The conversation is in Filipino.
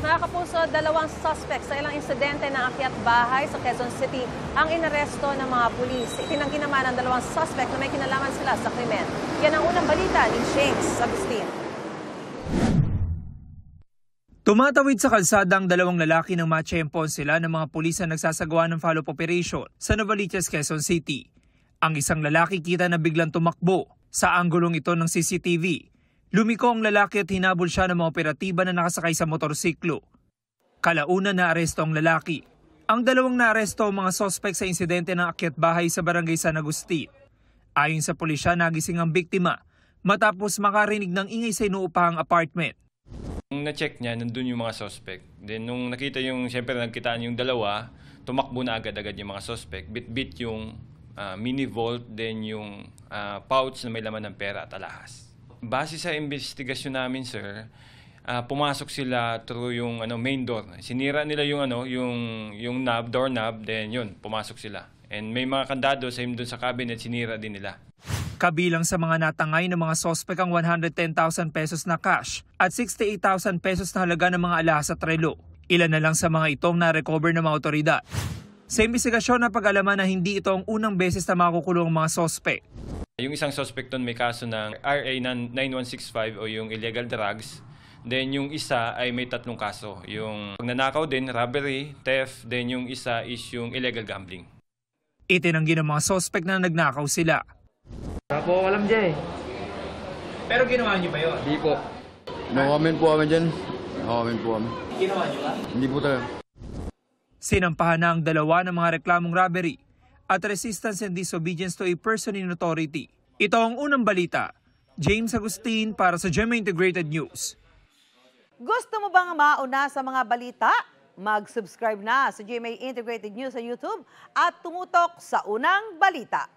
Mga kapuso, dalawang suspect sa ilang insidente ng akyat bahay sa Quezon City ang inaresto ng mga pulis. Itinanggi naman ang dalawang suspect na may kinalaman sila sa krimen. Yan ang unang balita ni James Agustin. Tumatawid sa kalsada ang dalawang lalaki ng matsyempon sila ng mga pulis na nagsasagawa ng follow-up operation sa Novaliches, Quezon City. Ang isang lalaki kita na biglang tumakbo sa anggulong ito ng CCTV. Lumiko ang lalaki at hinabol siya ng mga operatiba na nakasakay sa motorsiklo. Kalauna na aresto ang lalaki. Ang dalawang naaresto mga sospek sa insidente ng akyat bahay sa barangay San Agustin. Ayon sa pulisya, nagising ang biktima matapos makarinig ng ingay sa inuupahang apartment. Nung na-check niya, nandun yung mga suspect. Then nung nakita yung, siyempre nagkitaan yung dalawa, tumakbo na agad-agad yung mga suspect. Bit-bit yung mini vault, then yung pouch na may laman ng pera at alahas. Base sa investigasyon namin, sir, pumasok sila through yung main door. Sinira nila yung knob, door knob, then yun, pumasok sila. And may mga kandado sa doon sa cabinet, sinira din nila. Kabilang sa mga natangay ng mga sospek ang 110,000 pesos na cash at 68,000 pesos na halaga ng mga alahas at relo. Ilan na lang sa mga itong na-recover ng mga otoridad. Sa investigasyon na pag-alaman na hindi ito ang unang beses na makukulong ang mga sospek. Yung isang suspect doon may kaso ng RA 9165 o yung illegal drugs. Then yung isa ay may 3 kaso. Yung pagnanakaw din, robbery, theft, then yung isa is yung illegal gambling. Itinanggi ng mga sospek na nagnakaw sila. Wala po alam dyan eh. Pero ginawa niyo ba yun? Hindi po. No-comment po kami dyan. No-comment po kami. Ginawa niyo ba? Hindi po talaga. Sinampahan na ang dalawa ng mga reklamong robbery at resistance and disobedience to a person in authority. Ito ang unang balita. James Agustin para sa GMA Integrated News. Gusto mo bang mauna sa mga balita? Mag-subscribe na sa GMA Integrated News sa YouTube at tumutok sa unang balita.